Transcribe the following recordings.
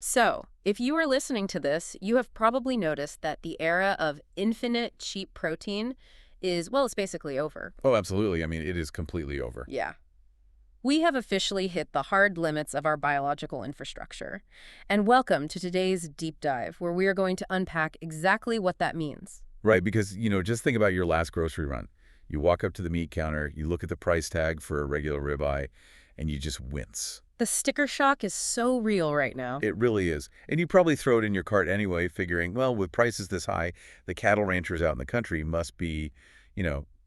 So, if you are listening to this, you have probably noticed that the era of infinite cheap protein is, well, it's basically over. Oh, absolutely. I mean, it is completely over. Yeah. We have officially hit the hard limits of our biological infrastructure. And welcome to today's deep dive, where we are going to unpack exactly what that means. Right, because, just think about your last grocery run. You walk up to the meat counter, you look at the price tag for a regular ribeye, and you just wince. The sticker shock is so real right now. It really is. And you probably throw it in your cart anyway, figuring, well, with prices this high, the cattle ranchers out in the country must be,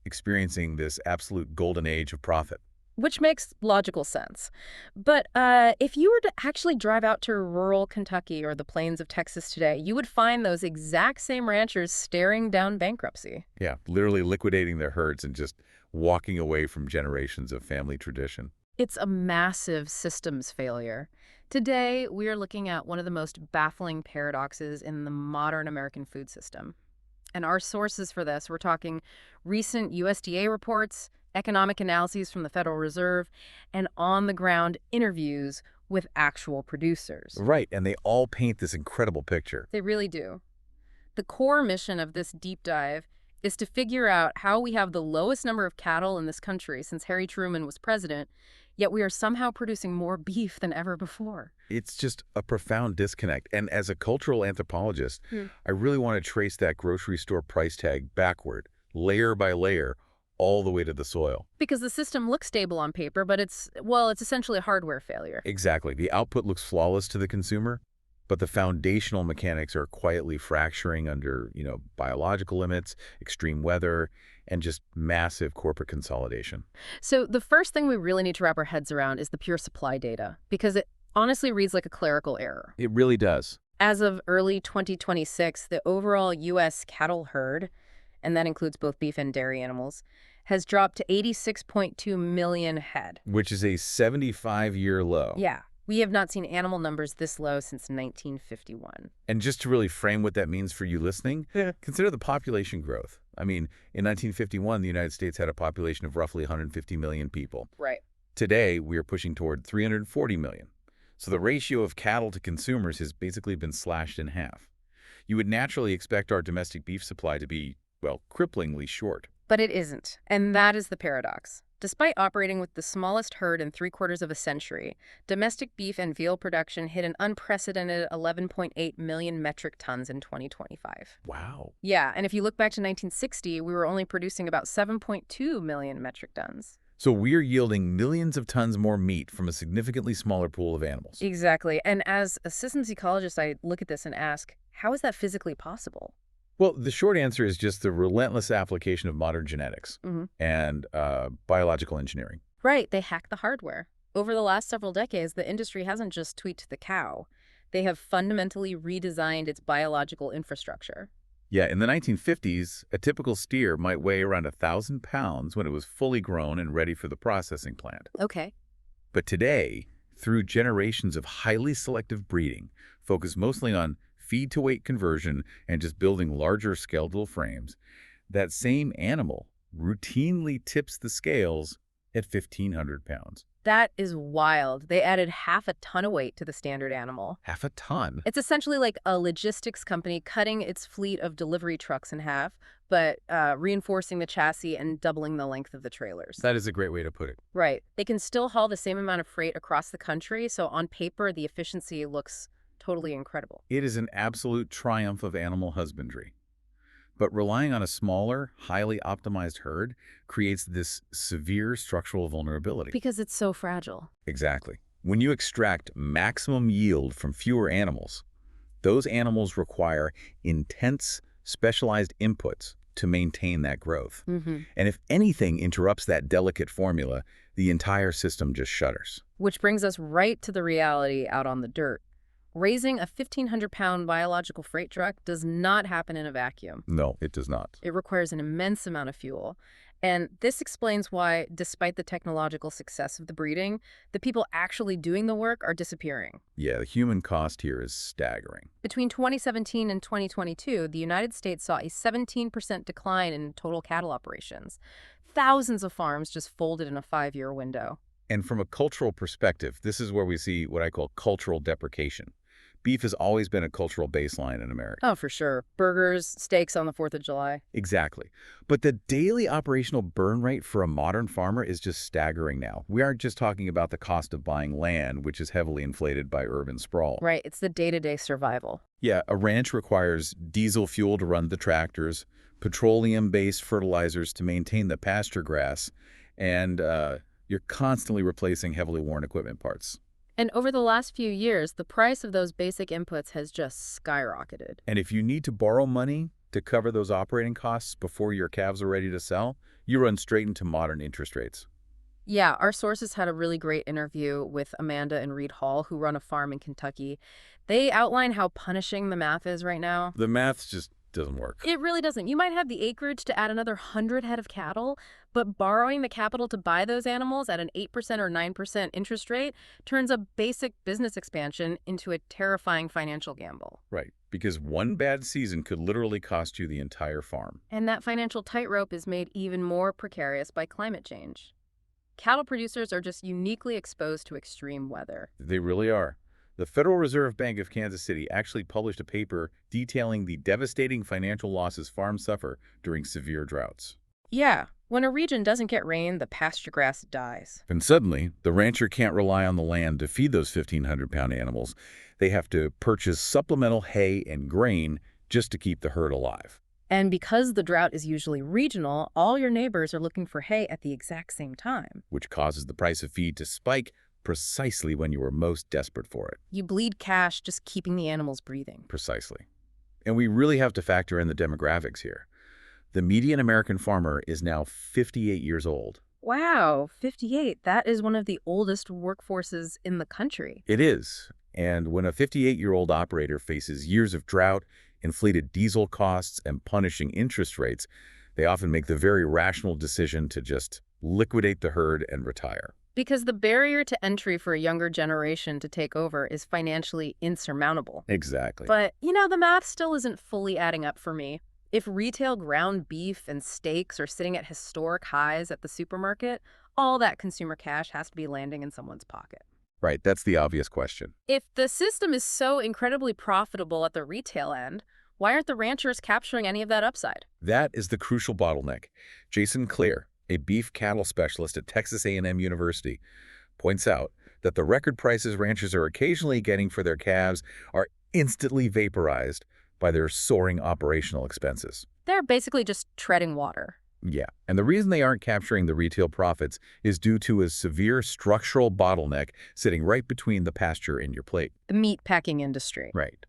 experiencing this absolute golden age of profit. Which makes logical sense. But if you were to actually drive out to rural Kentucky or the plains of Texas today, you would find those exact same ranchers staring down bankruptcy. Yeah, literally liquidating their herds and just walking away from generations of family tradition. It's a massive systems failure. Today, we are looking at one of the most baffling paradoxes in the modern American food system. And our sources for this, we're talking recent USDA reports, economic analyses from the Federal Reserve, and on-the-ground interviews with actual producers. Right, and they all paint this incredible picture. They really do. The core mission of this deep dive is to figure out how we have the lowest number of cattle in this country since Harry Truman was president, yet we are somehow producing more beef than ever before. It's just a profound disconnect. And as a cultural anthropologist, I really want to trace that grocery store price tag backward, layer by layer, all the way to the soil. Because the system looks stable on paper, but it's essentially a hardware failure. Exactly. The output looks flawless to the consumer, but the foundational mechanics are quietly fracturing under, biological limits, extreme weather, and just massive corporate consolidation. So the first thing we really need to wrap our heads around is the pure supply data, because it honestly reads like a clerical error. It really does. As of early 2026, the overall U.S. cattle herd, and that includes both beef and dairy animals, has dropped to 86.2 million head. Which is a 75-year low. Yeah, we have not seen animal numbers this low since 1951. And just to really frame what that means for you listening, consider the population growth. I mean, in 1951, the United States had a population of roughly 150 million people. Right. Today, we are pushing toward 340 million. So the ratio of cattle to consumers has basically been slashed in half. You would naturally expect our domestic beef supply to be, well, cripplingly short. But it isn't, and that is the paradox. Despite operating with the smallest herd in 3/4 of a century, domestic beef and veal production hit an unprecedented 11.8 million metric tons in 2025. Wow. Yeah, and if you look back to 1960, we were only producing about 7.2 million metric tons. So we're yielding millions of tons more meat from a significantly smaller pool of animals. Exactly, and as a systems ecologist, I look at this and ask, how is that physically possible? Well, the short answer is just the relentless application of modern genetics and biological engineering. Right, they hack the hardware. Over the last several decades, the industry hasn't just tweaked the cow. They have fundamentally redesigned its biological infrastructure. Yeah, in the 1950s, a typical steer might weigh around 1,000 pounds when it was fully grown and ready for the processing plant. Okay. But today, through generations of highly selective breeding, focused mostly on feed-to-weight conversion and just building larger skeletal frames, that same animal routinely tips the scales at 1,500 pounds. That is wild. They added half a ton of weight to the standard animal. Half a ton. It's essentially like a logistics company cutting its fleet of delivery trucks in half, but reinforcing the chassis and doubling the length of the trailers. That is a great way to put it. Right. They can still haul the same amount of freight across the country, so on paper, the efficiency looks totally incredible. It is an absolute triumph of animal husbandry. But relying on a smaller, highly optimized herd creates this severe structural vulnerability. Because it's so fragile. Exactly. When you extract maximum yield from fewer animals, those animals require intense, specialized inputs to maintain that growth. And if anything interrupts that delicate formula, the entire system just shudders. Which brings us right to the reality out on the dirt. Raising a 1,500-pound biological freight truck does not happen in a vacuum. No, it does not. It requires an immense amount of fuel. And this explains why, despite the technological success of the breeding, the people actually doing the work are disappearing. Yeah, the human cost here is staggering. Between 2017 and 2022, the United States saw a 17% decline in total cattle operations. Thousands of farms just folded in a 5-year window. And from a cultural perspective, this is where we see what I call cultural deprecation. beef has always been a cultural baseline in America. Oh, for sure. Burgers, steaks on the 4th of July. Exactly. But the daily operational burn rate for a modern farmer is just staggering now. We aren't just talking about the cost of buying land, which is heavily inflated by urban sprawl. Right, it's the day-to-day survival. Yeah, a ranch requires diesel fuel to run the tractors, petroleum-based fertilizers to maintain the pasture grass, and you're constantly replacing heavily worn equipment parts. And over the last few years, the price of those basic inputs has just skyrocketed. And if you need to borrow money to cover those operating costs before your calves are ready to sell, you run straight into modern interest rates. Yeah, our sources had a really great interview with Amanda and Reed Hall, who run a farm in Kentucky. They outline how punishing the math is right now. The math just doesn't work. It really doesn't. You might have the acreage to add another 100 head of cattle, but borrowing the capital to buy those animals at an 8% or 9% interest rate turns a basic business expansion into a terrifying financial gamble. Right, because one bad season could literally cost you the entire farm. And that financial tightrope is made even more precarious by climate change. Cattle producers are just uniquely exposed to extreme weather. They really are. The Federal Reserve Bank of Kansas City actually published a paper detailing the devastating financial losses farms suffer during severe droughts. Yeah, when a region doesn't get rain, the pasture grass dies. And suddenly, the rancher can't rely on the land to feed those 1,500-pound animals. They have to purchase supplemental hay and grain just to keep the herd alive. And because the drought is usually regional, all your neighbors are looking for hay at the exact same time. Which causes the price of feed to spike precisely when you are most desperate for it. You bleed cash just keeping the animals breathing. Precisely. And we really have to factor in the demographics here. The median American farmer is now 58 years old. Wow, 58. That is one of the oldest workforces in the country. It is. And when a 58-year-old operator faces years of drought, inflated diesel costs, and punishing interest rates, they often make the very rational decision to just liquidate the herd and retire. Because the barrier to entry for a younger generation to take over is financially insurmountable. Exactly. But, the math still isn't fully adding up for me. If retail ground beef and steaks are sitting at historic highs at the supermarket, all that consumer cash has to be landing in someone's pocket. Right, that's the obvious question. If the system is so incredibly profitable at the retail end, why aren't the ranchers capturing any of that upside? That is the crucial bottleneck. Jason Clear, a beef cattle specialist at Texas A&M University, points out that the record prices ranchers are occasionally getting for their calves are instantly vaporized by their soaring operational expenses. They're basically just treading water. Yeah, and the reason they aren't capturing the retail profits is due to a severe structural bottleneck sitting right between the pasture and your plate. The meat packing industry. Right.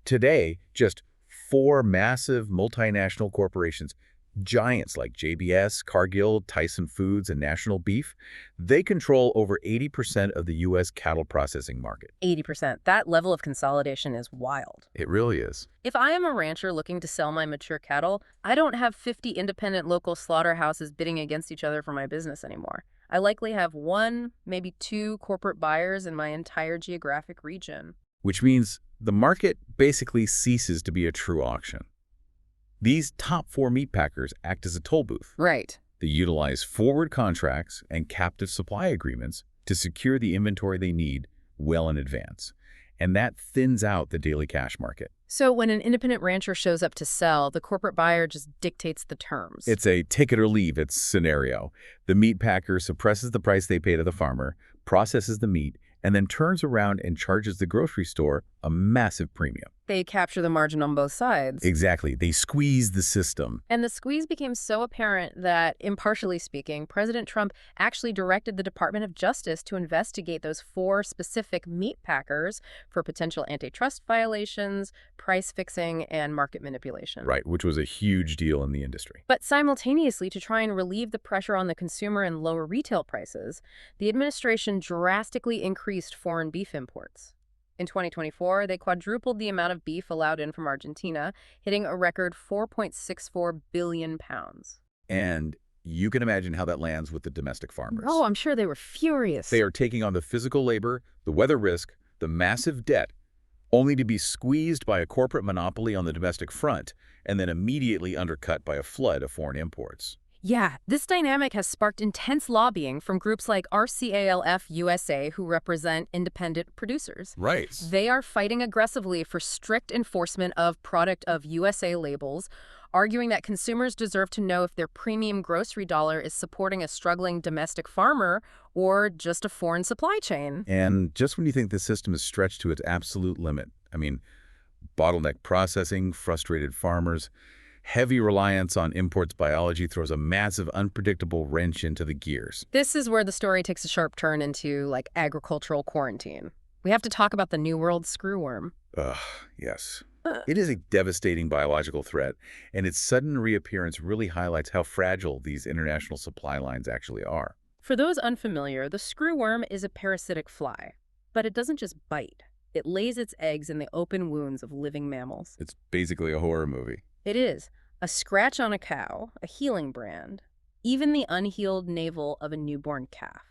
Today, just 4 massive multinational corporations, giants like JBS, Cargill, Tyson Foods, and National Beef, they control over 80% of the U.S. cattle processing market. 80%. That level of consolidation is wild. It really is. If I am a rancher looking to sell my mature cattle, I don't have 50 independent local slaughterhouses bidding against each other for my business anymore. I likely have 1, maybe 2 corporate buyers in my entire geographic region. Which means the market basically ceases to be a true auction. These top 4 meat packers act as a toll booth. Right. They utilize forward contracts and captive supply agreements to secure the inventory they need well in advance. And that thins out the daily cash market. So when an independent rancher shows up to sell, the corporate buyer just dictates the terms. It's a take it or leave it scenario. The meat packer suppresses the price they pay to the farmer, processes the meat, and then turns around and charges the grocery store a massive premium. They capture the margin on both sides. Exactly. They squeeze the system. And the squeeze became so apparent that, impartially speaking, President Trump actually directed the Department of Justice to investigate those 4 specific meat packers for potential antitrust violations, price fixing, and market manipulation. Right, which was a huge deal in the industry. But simultaneously, to try and relieve the pressure on the consumer and lower retail prices, the administration drastically increased foreign beef imports. In 2024, they quadrupled the amount of beef allowed in from Argentina, hitting a record 4.64 billion pounds. And you can imagine how that lands with the domestic farmers. Oh, I'm sure they were furious. They are taking on the physical labor, the weather risk, the massive debt, only to be squeezed by a corporate monopoly on the domestic front and then immediately undercut by a flood of foreign imports. Yeah, this dynamic has sparked intense lobbying from groups like RCALF USA, who represent independent producers. Right. They are fighting aggressively for strict enforcement of product of USA labels, arguing that consumers deserve to know if their premium grocery dollar is supporting a struggling domestic farmer or just a foreign supply chain. And just when you think the system is stretched to its absolute limit, I mean, bottleneck processing, frustrated farmers, heavy reliance on imports biology throws a massive, unpredictable wrench into the gears. This is where the story takes a sharp turn into, like, agricultural quarantine. We have to talk about the New World screwworm. Ugh, yes. It is a devastating biological threat, and its sudden reappearance really highlights how fragile these international supply lines actually are. For those unfamiliar, the screwworm is a parasitic fly. But it doesn't just bite. It lays its eggs in the open wounds of living mammals. It's basically a horror movie. It is a scratch on a cow, a healing brand, even the unhealed navel of a newborn calf.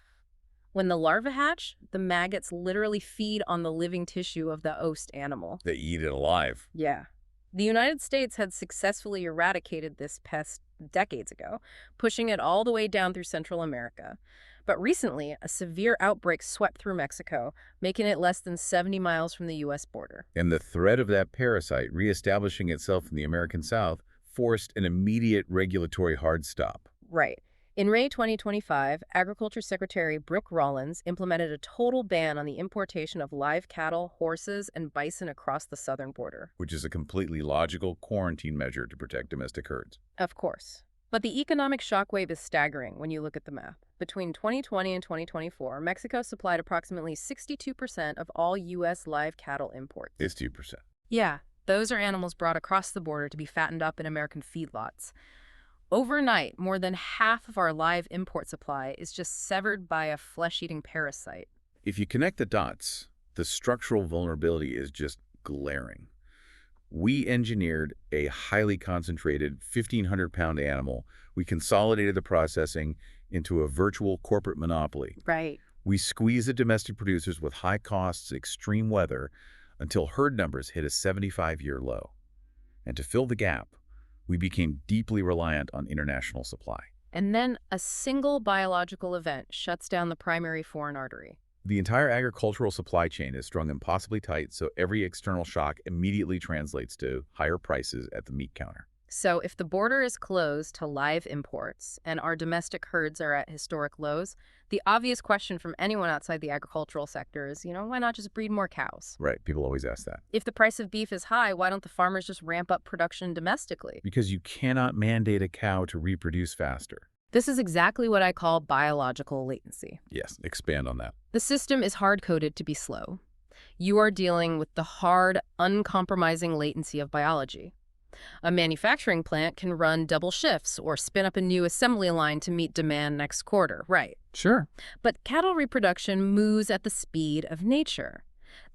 When the larvae hatch, the maggots literally feed on the living tissue of the host animal. They eat it alive. Yeah. The United States had successfully eradicated this pest decades ago, pushing it all the way down through Central America. But recently, a severe outbreak swept through Mexico, making it less than 70 miles from the U.S. border. And the threat of that parasite reestablishing itself in the American South forced an immediate regulatory hard stop. Right. In May 2025, Agriculture Secretary Brooke Rollins implemented a total ban on the importation of live cattle, horses, and bison across the southern border. Which is a completely logical quarantine measure to protect domestic herds. Of course. But the economic shockwave is staggering when you look at the math. Between 2020 and 2024, Mexico supplied approximately 62% of all U.S. live cattle imports. It's 2%. Yeah, those are animals brought across the border to be fattened up in American feedlots. Overnight, more than half of our live import supply is just severed by a flesh-eating parasite. If you connect the dots, the structural vulnerability is just glaring. We engineered a highly concentrated 1,500-pound animal. We consolidated the processing into a virtual corporate monopoly. Right. We squeezed the domestic producers with high costs, extreme weather, until herd numbers hit a 75-year low. And to fill the gap, we became deeply reliant on international supply. And then a single biological event shuts down the primary foreign artery. The entire agricultural supply chain is strung impossibly tight, so every external shock immediately translates to higher prices at the meat counter. So if the border is closed to live imports and our domestic herds are at historic lows, the obvious question from anyone outside the agricultural sector is, why not just breed more cows? Right, people always ask that. If the price of beef is high, why don't the farmers just ramp up production domestically? Because you cannot mandate a cow to reproduce faster. This is exactly what I call biological latency. Yes, expand on that. The system is hard-coded to be slow. You are dealing with the hard, uncompromising latency of biology. A manufacturing plant can run double shifts or spin up a new assembly line to meet demand next quarter, right? Sure. But cattle reproduction moves at the speed of nature.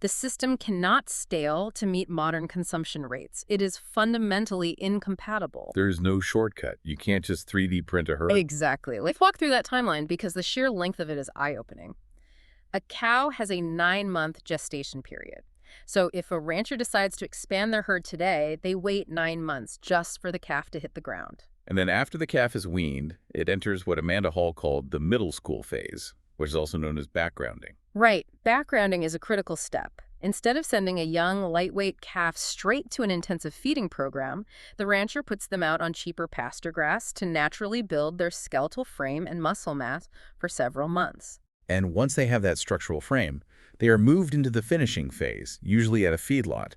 The system cannot scale to meet modern consumption rates. It is fundamentally incompatible. There's no shortcut. You can't just 3D print a herd. Exactly. Let's walk through that timeline because the sheer length of it is eye-opening. A cow has a 9-month gestation period. So if a rancher decides to expand their herd today, they wait 9 months just for the calf to hit the ground. And then after the calf is weaned, it enters what Amanda Hall called the middle school phase, which is also known as backgrounding. Right. Backgrounding is a critical step. Instead of sending a young, lightweight calf straight to an intensive feeding program, the rancher puts them out on cheaper pasture grass to naturally build their skeletal frame and muscle mass for several months. And once they have that structural frame, they are moved into the finishing phase, usually at a feedlot,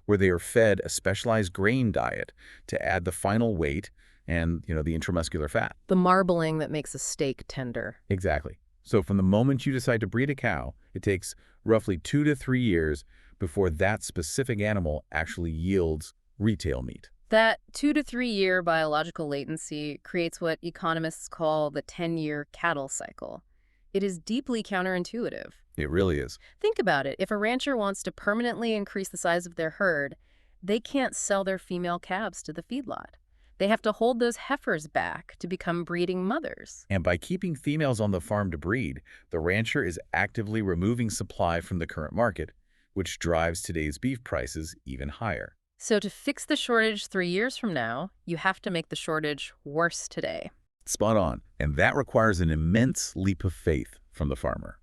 where they are fed a specialized grain diet to add the final weight and, the intramuscular fat. The marbling that makes a steak tender. Exactly. So from the moment you decide to breed a cow, it takes roughly 2 to 3 years before that specific animal actually yields retail meat. That 2 to 3 year biological latency creates what economists call the 10-year cattle cycle. It is deeply counterintuitive. It really is. Think about it. If a rancher wants to permanently increase the size of their herd, they can't sell their female calves to the feedlot. They have to hold those heifers back to become breeding mothers. And by keeping females on the farm to breed, the rancher is actively removing supply from the current market, which drives today's beef prices even higher. So to fix the shortage 3 years from now, you have to make the shortage worse today. Spot on. And that requires an immense leap of faith from the farmer.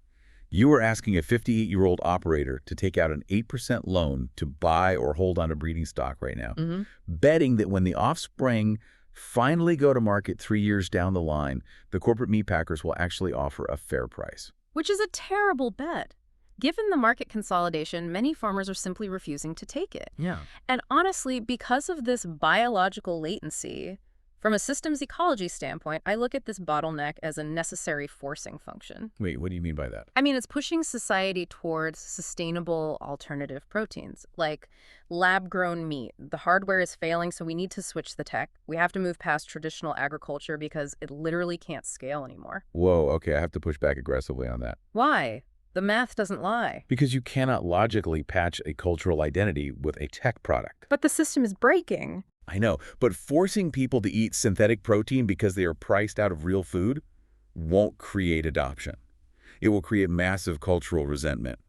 You are asking a 58-year-old operator to take out an 8% loan to buy or hold on to breeding stock right now, betting that when the offspring finally go to market 3 years down the line, the corporate meat packers will actually offer a fair price. Which is a terrible bet. Given the market consolidation, many farmers are simply refusing to take it. Yeah. And honestly, because of this biological latency, from a systems ecology standpoint, I look at this bottleneck as a necessary forcing function. Wait, what do you mean by that? I mean, it's pushing society towards sustainable alternative proteins, like lab-grown meat. The hardware is failing, so we need to switch the tech. We have to move past traditional agriculture because it literally can't scale anymore. Whoa, okay, I have to push back aggressively on that. Why? The math doesn't lie. Because you cannot logically patch a cultural identity with a tech product. But the system is breaking. I know, but forcing people to eat synthetic protein because they are priced out of real food won't create adoption. It will create massive cultural resentment.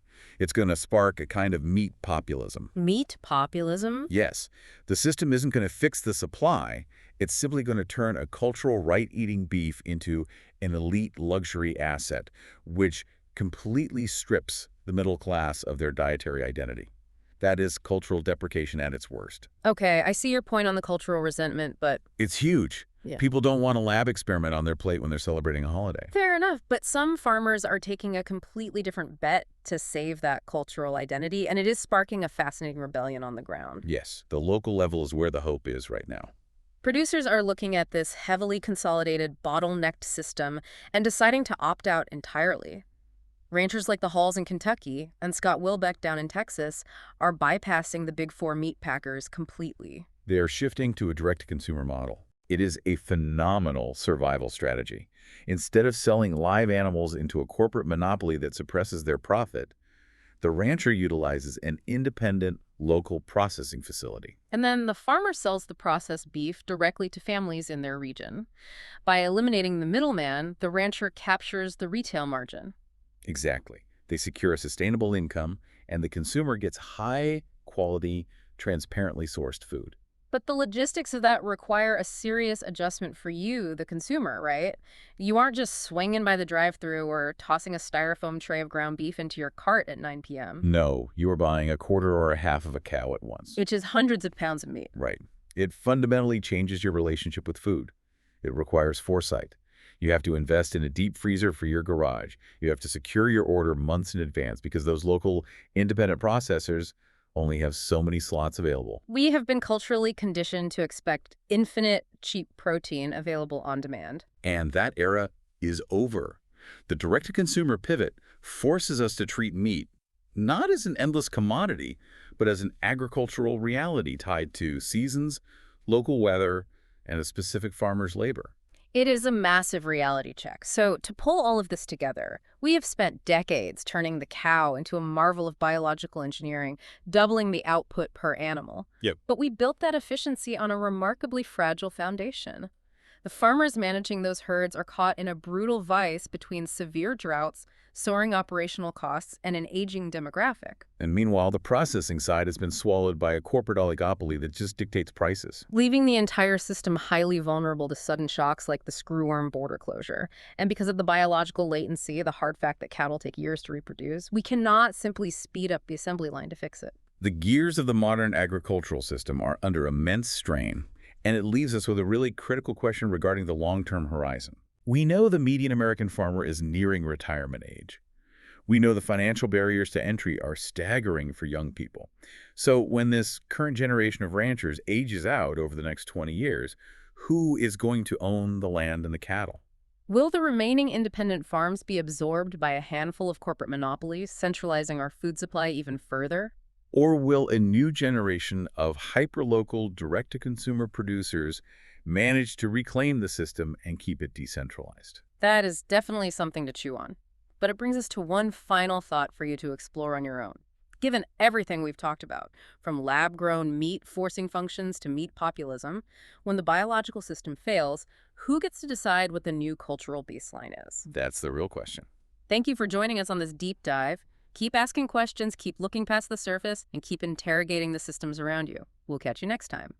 It's going to spark a kind of meat populism. Meat populism? Yes, the system isn't going to fix the supply. It's simply going to turn a cultural right-eating beef into an elite luxury asset, which completely strips the middle class of their dietary identity. That is cultural deprecation at its worst. Okay, I see your point on the cultural resentment, but... It's huge. Yeah. People don't want a lab experiment on their plate when they're celebrating a holiday. Fair enough, but some farmers are taking a completely different bet to save that cultural identity, and it is sparking a fascinating rebellion on the ground. Yes, the local level is where the hope is right now. Producers are looking at this heavily consolidated, bottlenecked system and deciding to opt out entirely. Ranchers like the Halls in Kentucky and Scott Wilbeck down in Texas are bypassing the Big Four meat packers completely. They are shifting to a direct-to-consumer model. It is a phenomenal survival strategy. Instead of selling live animals into a corporate monopoly that suppresses their profit, the rancher utilizes an independent local processing facility. And then the farmer sells the processed beef directly to families in their region. By eliminating the middleman, the rancher captures the retail margin. Exactly. They secure a sustainable income, and the consumer gets high-quality, transparently sourced food. But the logistics of that require a serious adjustment for you, the consumer, right? You aren't just swinging by the drive-thru or tossing a styrofoam tray of ground beef into your cart at 9 p.m. No, you are buying a quarter or a half of a cow at once. Which is hundreds of pounds of meat. Right. It fundamentally changes your relationship with food. It requires foresight. You have to invest in a deep freezer for your garage. You have to secure your order months in advance because those local independent processors only have so many slots available. We have been culturally conditioned to expect infinite, cheap protein available on demand. And that era is over. The direct-to-consumer pivot forces us to treat meat not as an endless commodity, but as an agricultural reality tied to seasons, local weather, and a specific farmer's labor. It is a massive reality check. So to pull all of this together, we have spent decades turning the cow into a marvel of biological engineering, doubling the output per animal. Yep. But we built that efficiency on a remarkably fragile foundation. The farmers managing those herds are caught in a brutal vice between severe droughts, soaring operational costs, and an aging demographic. And meanwhile, the processing side has been swallowed by a corporate oligopoly that just dictates prices. Leaving the entire system highly vulnerable to sudden shocks like the screwworm border closure. And because of the biological latency, the hard fact that cattle take years to reproduce, we cannot simply speed up the assembly line to fix it. The gears of the modern agricultural system are under immense strain, and it leaves us with a really critical question regarding the long-term horizon. We know the median American farmer is nearing retirement age. We know the financial barriers to entry are staggering for young people. So when this current generation of ranchers ages out over the next 20 years, who is going to own the land and the cattle? Will the remaining independent farms be absorbed by a handful of corporate monopolies, centralizing our food supply even further? Or will a new generation of hyperlocal, direct-to-consumer producers manage to reclaim the system and keep it decentralized? That is definitely something to chew on. But it brings us to one final thought for you to explore on your own. Given everything we've talked about, from lab-grown meat forcing functions to meat populism, when the biological system fails, who gets to decide what the new cultural baseline is? That's the real question. Thank you for joining us on this deep dive. Keep asking questions, keep looking past the surface, and keep interrogating the systems around you. We'll catch you next time.